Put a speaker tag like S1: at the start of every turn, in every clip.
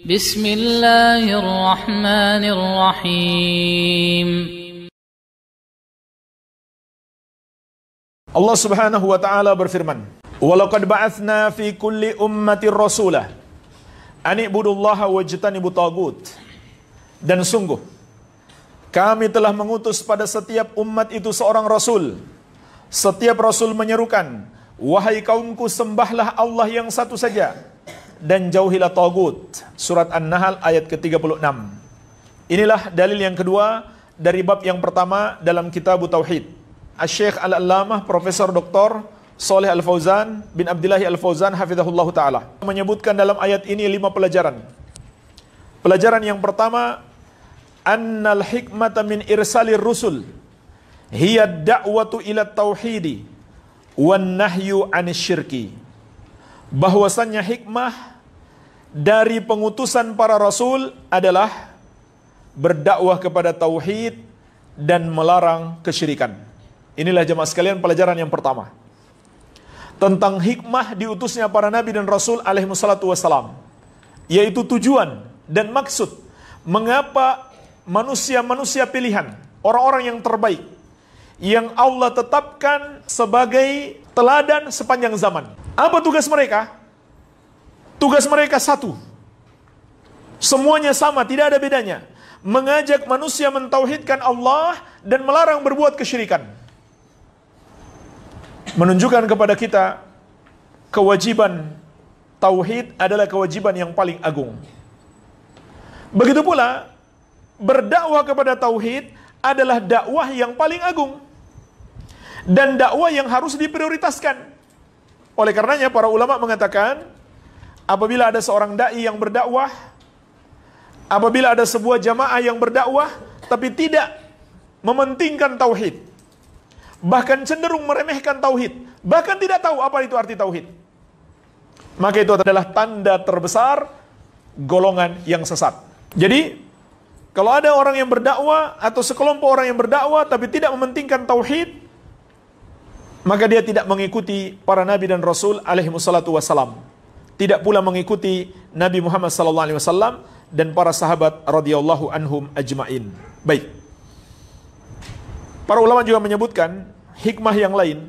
S1: Bismillahirrahmanirrahim.
S2: Allah Subhanahu wa taala berfirman, "Walaqad ba'atsna fi kulli ummatin rasulah an ibudullaha wajtanibut tagut." Dan sungguh kami telah mengutus pada setiap umat itu seorang rasul. Setiap rasul menyerukan, "Wahai kaumku, sembahlah Allah yang satu saja dan jauhilah tagut." Surat An-Nahl ayat ke-36. Inilah dalil yang kedua dari bab yang pertama dalam kitab Tauhid. Asy-Syaikh Al-Allamah Profesor Dr. Shalih Al-Fauzan bin Abdillah Al-Fauzan hafizahullah ta'ala menyebutkan dalam ayat ini 5 pelajaran. Pelajaran yang pertama, annal hikmata min irsalir rusul hiya da'watu ila tauhidi wan nahyu 'anil syirki. Bahwasannya hikmah dari pengutusan para rasul adalah berdakwah kepada tauhid dan melarang kesyirikan. Inilah jemaah sekalian pelajaran yang pertama tentang hikmah diutusnya para nabi dan rasul alaihi wassalatu wassalam, yaitu tujuan dan maksud mengapa manusia-manusia pilihan, orang-orang yang terbaik yang Allah tetapkan sebagai teladan sepanjang zaman. Apa tugas mereka? Tugas mereka satu, semuanya sama, tidak ada bedanya, mengajak manusia mentauhidkan Allah dan melarang berbuat kesyirikan. Menunjukkan kepada kita kewajiban tauhid adalah kewajiban yang paling agung. Begitu pula berdakwah kepada tauhid adalah dakwah yang paling agung dan dakwah yang harus diprioritaskan. Oleh karenanya para ulama mengatakan, apabila ada seorang dai yang berdakwah, apabila ada sebuah jamaah yang berdakwah tapi tidak mementingkan tauhid, bahkan cenderung meremehkan tauhid, bahkan tidak tahu apa itu arti tauhid, maka itu adalah tanda terbesar golongan yang sesat. Jadi, kalau ada orang yang berdakwah atau sekelompok orang yang berdakwah tapi tidak mementingkan tauhid, maka dia tidak mengikuti para nabi dan rasul alaihi wassalatu wassalam. Tidak pula mengikuti Nabi Muhammad sallallahu alaihi wasallam dan para sahabat radhiyallahu anhum ajmain. Baik. Para ulama juga menyebutkan hikmah yang lain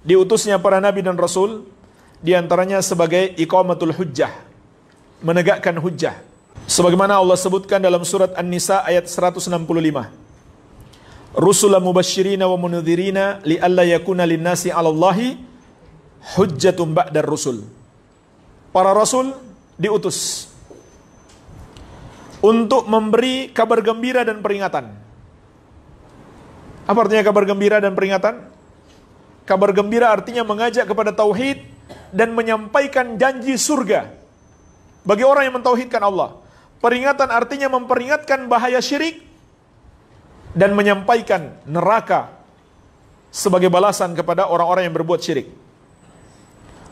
S2: diutusnya para nabi dan rasul, diantaranya sebagai iqamatul hujjah, menegakkan hujjah. Sebagaimana Allah sebutkan dalam surat An-Nisa ayat 165. Rusulan mubasyirina wa munudhirina li'alla yakuna linnasi 'alallahi hujjatun ba'dar rusul. Para rasul diutus untuk memberi kabar gembira dan peringatan. Apa artinya kabar gembira dan peringatan? Kabar gembira artinya mengajak kepada tauhid dan menyampaikan janji surga bagi orang yang mentauhidkan Allah. Peringatan artinya memperingatkan bahaya syirik dan menyampaikan neraka sebagai balasan kepada orang-orang yang berbuat syirik.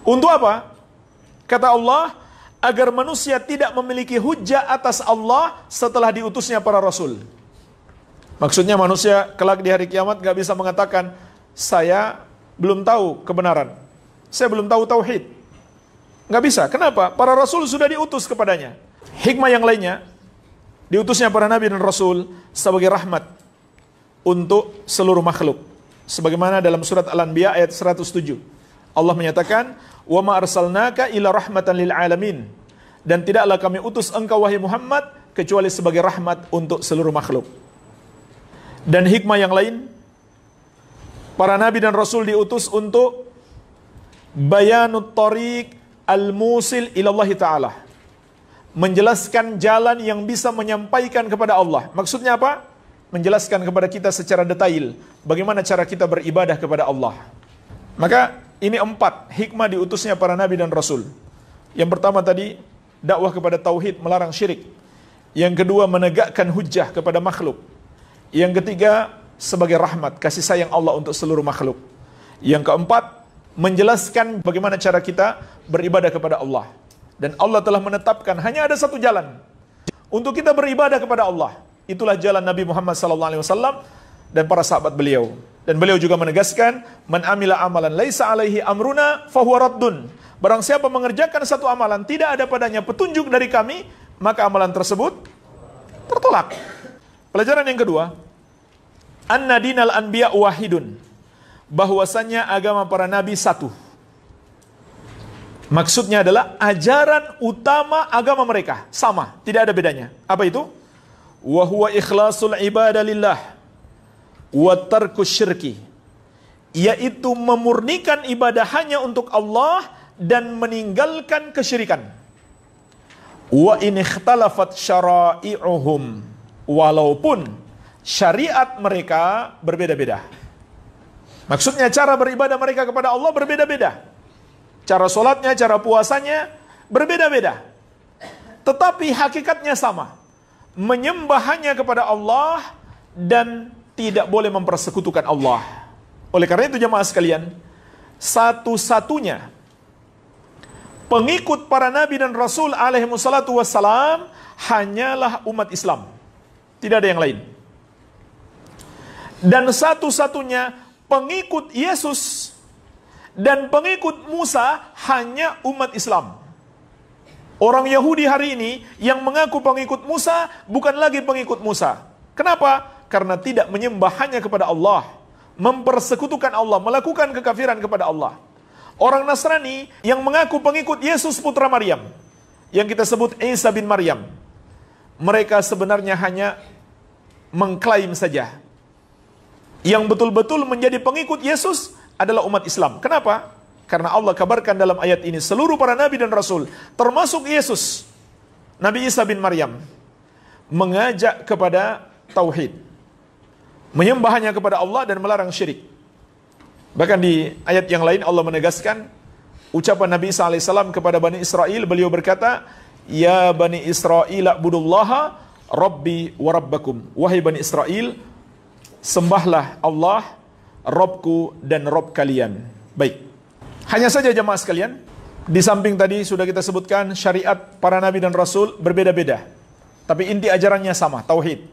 S2: Untuk apa? Kata Allah, agar manusia tidak memiliki hujjah atas Allah setelah diutusnya para rasul. Maksudnya manusia kelak di hari kiamat gak bisa mengatakan, saya belum tahu kebenaran, saya belum tahu tauhid. Gak bisa. Kenapa? Para rasul sudah diutus kepadanya. Hikmah yang lainnya, diutusnya para nabi dan rasul sebagai rahmat untuk seluruh makhluk. Sebagaimana dalam surat Al-Anbiya ayat 107. Allah menyatakan, "Wa ma arsalnaka ila rahmatan lil alamin." Dan tidaklah kami utus engkau wahai Muhammad kecuali sebagai rahmat untuk seluruh makhluk. Dan hikmah yang lain, para nabi dan rasul diutus untuk bayanut tariq al-musil ilallah ta'ala, menjelaskan jalan yang bisa menyampaikan kepada Allah. Maksudnya apa? Menjelaskan kepada kita secara detail bagaimana cara kita beribadah kepada Allah. Maka ini 4 hikmah diutusnya para nabi dan rasul. Yang pertama tadi, dakwah kepada tauhid, melarang syirik. Yang kedua, menegakkan hujjah kepada makhluk. Yang ketiga, sebagai rahmat, kasih sayang Allah untuk seluruh makhluk. Yang keempat, menjelaskan bagaimana cara kita beribadah kepada Allah. Dan Allah telah menetapkan hanya ada satu jalan untuk kita beribadah kepada Allah. Itulah jalan Nabi Muhammad SAW dan para sahabat beliau. Dan beliau juga menegaskan, man amila amalan laisa alaihi amruna fahuwa raddun. Barang siapa mengerjakan satu amalan tidak ada padanya petunjuk dari kami, maka amalan tersebut tertolak. Pelajaran yang kedua, anna dinal anbiya wahidun, bahwasannya agama para nabi satu. Maksudnya adalah ajaran utama agama mereka sama, tidak ada bedanya. Apa itu? Wa huwa ikhlasul ibadah lillah wa tarkus syirki, yaitu memurnikan ibadah hanya untuk Allah dan meninggalkan kesyirikan. Wa in ikhtalafat syara'i'uhum, walaupun syariat mereka berbeda-beda. Maksudnya cara beribadah mereka kepada Allah berbeda-beda. Cara sholatnya, cara puasanya berbeda-beda. Tetapi hakikatnya sama. Menyembah hanya kepada Allah dan tidak boleh mempersekutukan Allah. Oleh karena itu jemaah sekalian, satu-satunya pengikut para nabi dan rasul alaihi wassalatu wassalam hanyalah umat Islam. Tidak ada yang lain. Dan satu-satunya pengikut Yesus dan pengikut Musa hanya umat Islam. Orang Yahudi hari ini yang mengaku pengikut Musa bukan lagi pengikut Musa. Kenapa? Karena tidak menyembah hanya kepada Allah, mempersekutukan Allah, melakukan kekafiran kepada Allah. Orang Nasrani yang mengaku pengikut Yesus putra Maryam, yang kita sebut Isa bin Maryam, mereka sebenarnya hanya mengklaim saja. Yang betul-betul menjadi pengikut Yesus adalah umat Islam. Kenapa? Karena Allah kabarkan dalam ayat ini, seluruh para nabi dan rasul, termasuk Yesus, Nabi Isa bin Maryam, mengajak kepada tauhid, menyembah hanya kepada Allah dan melarang syirik. Bahkan di ayat yang lain Allah menegaskan ucapan Nabi Isa alaihissalam kepada Bani Israel. Beliau berkata, Ya Bani Israel a'budullaha Rabbi wa Rabbakum. Wahai Bani Israel, sembahlah Allah, Rabbku dan Rabb kalian. Baik. Hanya saja jemaah sekalian, di samping tadi sudah kita sebutkan syariat para nabi dan rasul berbeda-beda, tapi inti ajarannya sama, tauhid.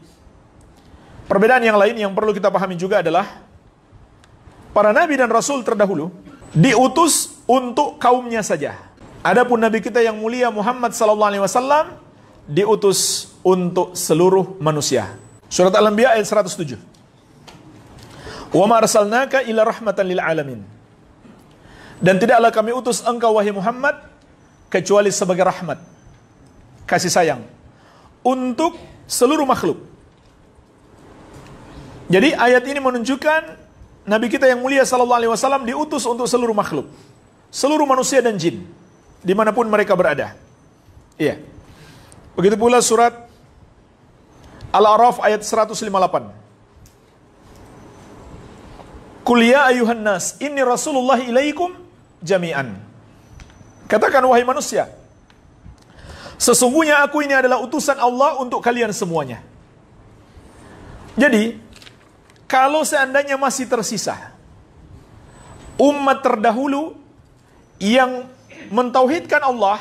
S2: Perbedaan yang lain yang perlu kita pahami juga adalah para nabi dan rasul terdahulu diutus untuk kaumnya saja. Adapun nabi kita yang mulia Muhammad SAW diutus untuk seluruh manusia. Surat Al-Anbiya ayat 107. Wa ma arsalnaka illa rahmatan lil alamin. Dan tidaklah kami utus engkau wahai Muhammad kecuali sebagai rahmat, kasih sayang untuk seluruh makhluk. Jadi ayat ini menunjukkan Nabi kita yang mulia SAW diutus untuk seluruh makhluk, seluruh manusia dan jin, dimanapun mereka berada. Iya. Begitu pula surat Al-A'raf ayat 158. Qul ya ayuhan nas, inni Rasulullah ilaikum jami'an. Katakan wahai manusia, sesungguhnya aku ini adalah utusan Allah untuk kalian semuanya. Jadi, kalau seandainya masih tersisa umat terdahulu yang mentauhidkan Allah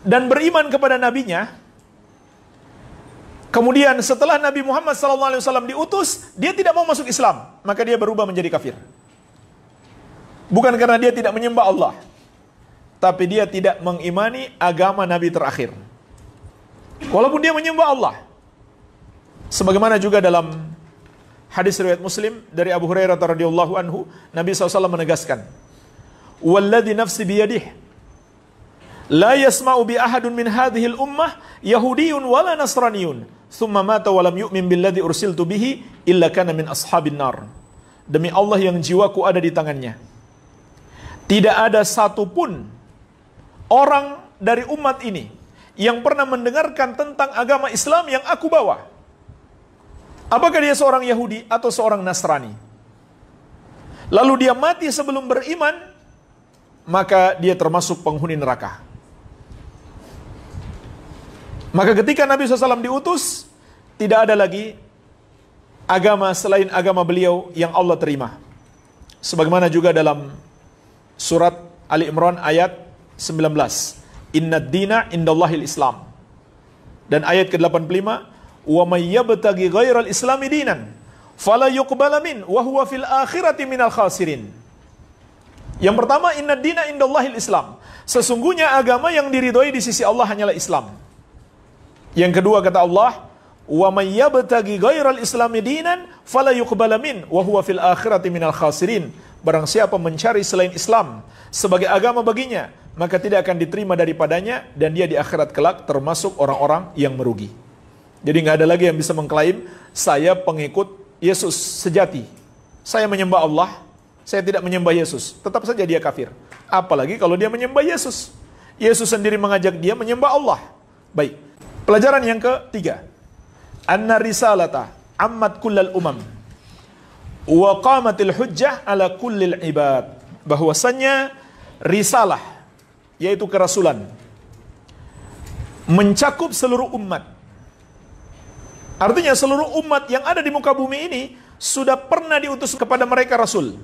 S2: dan beriman kepada nabinya, kemudian setelah Nabi Muhammad SAW diutus, dia tidak mau masuk Islam, maka dia berubah menjadi kafir. Bukan karena dia tidak menyembah Allah, tapi dia tidak mengimani agama Nabi terakhir. Walaupun dia menyembah Allah. Sebagaimana juga dalam hadis riwayat Muslim dari Abu Hurairah radhiyallahu anhu, Nabi SAW menegaskan, "Walladzi nafsi biyadihi, la yasma'u bi ahadun min hadhil ummah yahudiyyun wala nasraniyun, thumma mata wa lam yu'min billadzi ursiltu bihi illa kana min ashabin nar." Demi Allah yang jiwaku ada di tangannya, tidak ada satupun orang dari umat ini yang pernah mendengarkan tentang agama Islam yang aku bawa, apakah dia seorang Yahudi atau seorang Nasrani, lalu dia mati sebelum beriman, maka dia termasuk penghuni neraka. Maka ketika Nabi SAW diutus, tidak ada lagi agama selain agama beliau yang Allah terima. Sebagaimana juga dalam surat Ali Imran ayat 19, Inna ad-dina indallahil Islam. Dan ayat ke-85, wa may yabtaghi ghairal islami dinan fala yuqbala min wa huwa fil akhirati minal khasirin. Yang pertama, inna dina indallahil Islam. Sesungguhnya agama yang diridhoi di sisi Allah hanyalah Islam. Yang kedua kata Allah, wa may yabtaghi ghairal islami dinan fala yuqbala min wa huwa fil akhirati minal khasirin. Barang siapa mencari selain Islam sebagai agama baginya, maka tidak akan diterima daripadanya dan dia di akhirat kelak termasuk orang-orang yang merugi. Jadi nggak ada lagi yang bisa mengklaim saya pengikut Yesus sejati. Saya menyembah Allah, saya tidak menyembah Yesus. Tetap saja dia kafir. Apalagi kalau dia menyembah Yesus. Yesus sendiri mengajak dia menyembah Allah. Baik. Pelajaran yang ketiga. Anna risalata ammat kullal umam wa qamatil hujjah ala kullil ibad. Bahwasannya risalah, yaitu kerasulan, mencakup seluruh umat. Artinya seluruh umat yang ada di muka bumi ini sudah pernah diutus kepada mereka rasul.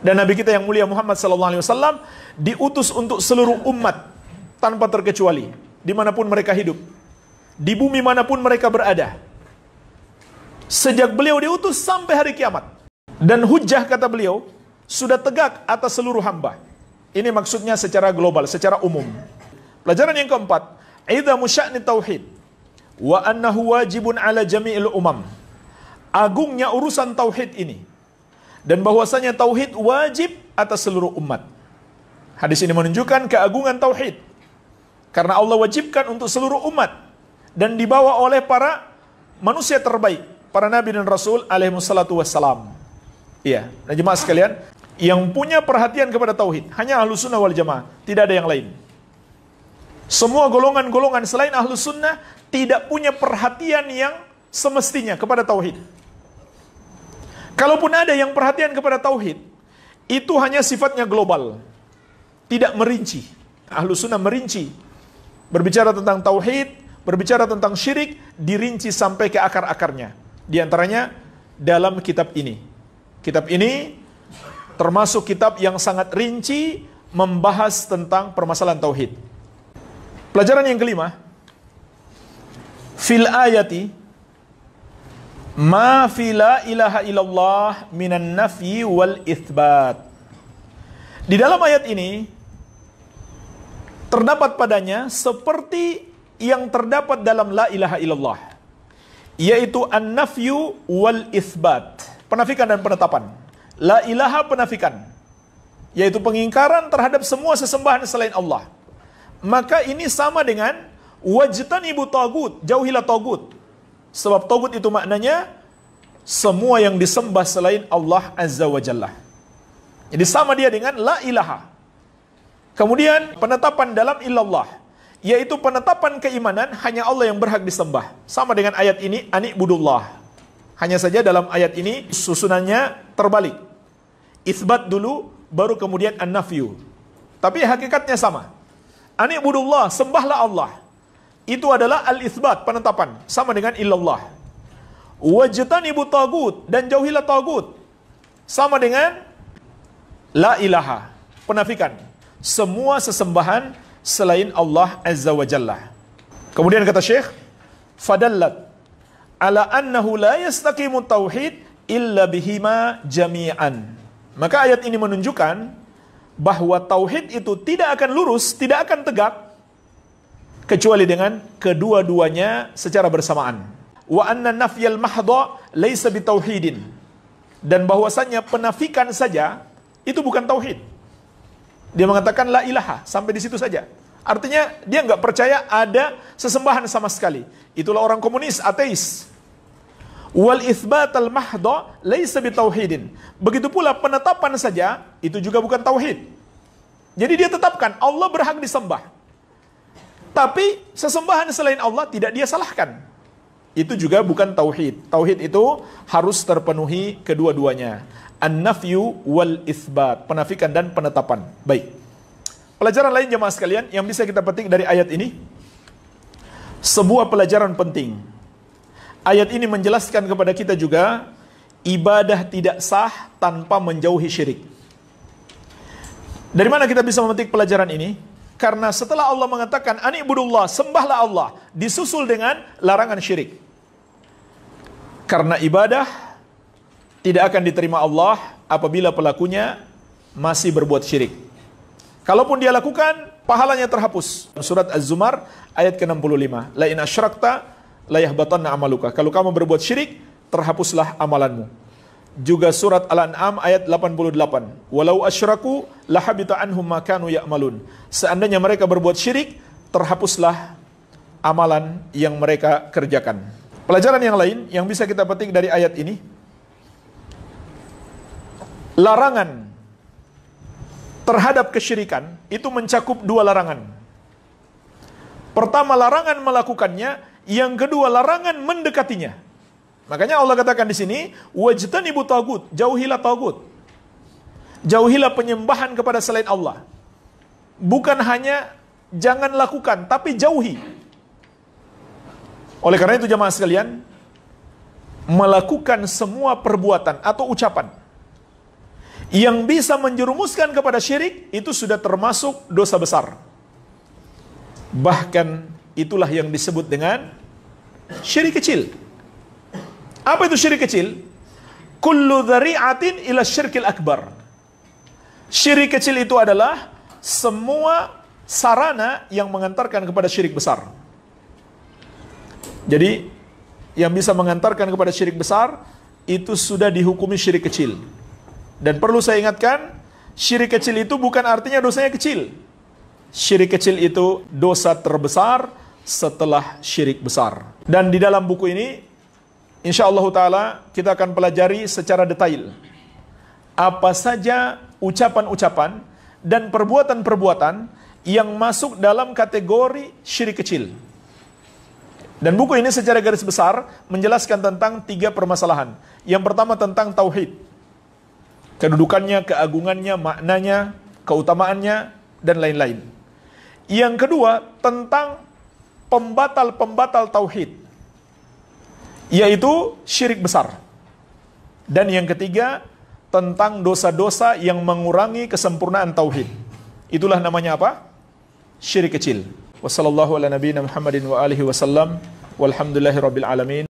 S2: Dan Nabi kita yang mulia Muhammad SAW diutus untuk seluruh umat tanpa terkecuali, dimanapun mereka hidup, di bumi manapun mereka berada. Sejak beliau diutus sampai hari kiamat. Dan hujjah, kata beliau, sudah tegak atas seluruh hamba. Ini maksudnya secara global, secara umum. Pelajaran yang keempat, idzamu sya'ni tauhid wa annahu wajibun ala jami'il umam. Agungnya urusan tauhid ini, dan bahwasanya tauhid wajib atas seluruh umat. Hadis ini menunjukkan keagungan tauhid, karena Allah wajibkan untuk seluruh umat dan dibawa oleh para manusia terbaik, para nabi dan rasul alaihissalatu wassalam. Iya, nah jemaah sekalian, yang punya perhatian kepada tauhid hanya Ahlus Sunnah wal Jamaah, tidak ada yang lain. Semua golongan-golongan selain Ahlus Sunnah tidak punya perhatian yang semestinya kepada tauhid. Kalaupun ada yang perhatian kepada tauhid, itu hanya sifatnya global, tidak merinci. Ahlus Sunnah merinci, berbicara tentang tauhid, berbicara tentang syirik, dirinci sampai ke akar-akarnya. Di antaranya dalam kitab ini. Kitab ini termasuk kitab yang sangat rinci membahas tentang permasalahan tauhid. Pelajaran yang kelima, fil ayati ma fi la ilaha illallah minan nafyi wal itsbat. Di dalam ayat ini terdapat padanya seperti yang terdapat dalam la ilaha illallah, yaitu an-nafyu wal itsbat, penafikan dan penetapan. La ilaha penafikan, yaitu pengingkaran terhadap semua sesembahan selain Allah. Maka ini sama dengan wajtanibu tagut, jauhilah tagut. Sebab tagut itu maknanya semua yang disembah selain Allah Azza wa Jalla. Jadi sama dia dengan la ilaha. Kemudian penetapan dalam illallah, yaitu penetapan keimanan hanya Allah yang berhak disembah. Sama dengan ayat ini, ani'budullah. Hanya saja dalam ayat ini susunannya terbalik. Itsbat dulu, baru kemudian an-nafyu. Tapi hakikatnya sama. Ani'budullah, sembahlah Allah. Itu adalah al-itsbat, penetapan. Sama dengan illallah. Wajtanibu tagut, dan jauhilah tagut. Sama dengan la ilaha, penafikan. Semua sesembahan selain Allah Azza wa Jalla. Kemudian kata Syekh, fadallat ala annahu la yastaqimu tauhid illa bihima jami'an. Maka ayat ini menunjukkan bahwa tauhid itu tidak akan lurus, tidak akan tegak kecuali dengan kedua-duanya secara bersamaan. Wa anna nafyal mahdha laisa bitauhidin. Dan bahwasannya penafikan saja itu bukan tauhid. Dia mengatakan la ilaha, sampai di situ saja. Artinya dia nggak percaya ada sesembahan sama sekali. Itulah orang komunis, ateis. Wal itsbatal mahdha laisa bitauhidin. Begitu pula penetapan saja itu juga bukan tauhid. Jadi dia tetapkan Allah berhak disembah. Tapi sesembahan selain Allah tidak dia salahkan. Itu juga bukan tauhid. Tauhid itu harus terpenuhi kedua-duanya. An-nafyu wal itsbat, penafikan dan penetapan. Baik. Pelajaran lain jemaah sekalian yang bisa kita petik dari ayat ini, sebuah pelajaran penting. Ayat ini menjelaskan kepada kita juga ibadah tidak sah tanpa menjauhi syirik. Dari mana kita bisa memetik pelajaran ini? Karena setelah Allah mengatakan ani'budullah, sembahlah Allah, disusul dengan larangan syirik. Karena ibadah tidak akan diterima Allah apabila pelakunya masih berbuat syirik. Kalaupun dia lakukan, pahalanya terhapus. Surat Az-Zumar ayat ke-65. La in asyrakta la yahbatanna amaluka. Kalau kamu berbuat syirik, terhapuslah amalanmu. Juga surat Al-An'am ayat 88. Walau asyraku lahabita anhum ma kanu ya'malun. Seandainya mereka berbuat syirik, terhapuslah amalan yang mereka kerjakan. Pelajaran yang lain yang bisa kita petik dari ayat ini, larangan terhadap kesyirikan itu mencakup dua larangan. Pertama, larangan melakukannya, yang kedua larangan mendekatinya. Makanya Allah katakan di sini, wajtanibu tagut, jauhilah tagut. Jauhilah penyembahan kepada selain Allah. Bukan hanya jangan lakukan, tapi jauhi. Oleh karena itu jamaah sekalian, melakukan semua perbuatan atau ucapan yang bisa menjerumuskan kepada syirik, itu sudah termasuk dosa besar. Bahkan itulah yang disebut dengan syirik kecil. Apa itu syirik kecil? Kullu dzari'atin ila syirkil akbar. Syirik kecil itu adalah semua sarana yang mengantarkan kepada syirik besar. Jadi, yang bisa mengantarkan kepada syirik besar, itu sudah dihukumi syirik kecil. Dan perlu saya ingatkan, syirik kecil itu bukan artinya dosanya kecil. Syirik kecil itu dosa terbesar setelah syirik besar. Dan di dalam buku ini, insyaallah ta'ala, kita akan pelajari secara detail apa saja ucapan-ucapan dan perbuatan-perbuatan yang masuk dalam kategori syirik kecil. Dan buku ini secara garis besar menjelaskan tentang 3 permasalahan. Yang pertama tentang tauhid. Kedudukannya, keagungannya, maknanya, keutamaannya, dan lain-lain. Yang kedua tentang pembatal-pembatal tauhid, yaitu syirik besar. Dan yang ketiga tentang dosa-dosa yang mengurangi kesempurnaan tauhid. Itulah namanya apa? Syirik kecil. Wassallallahu ala nabiyina Muhammadin wa alihi wasallam. Walhamdulillahi rabbil alamin.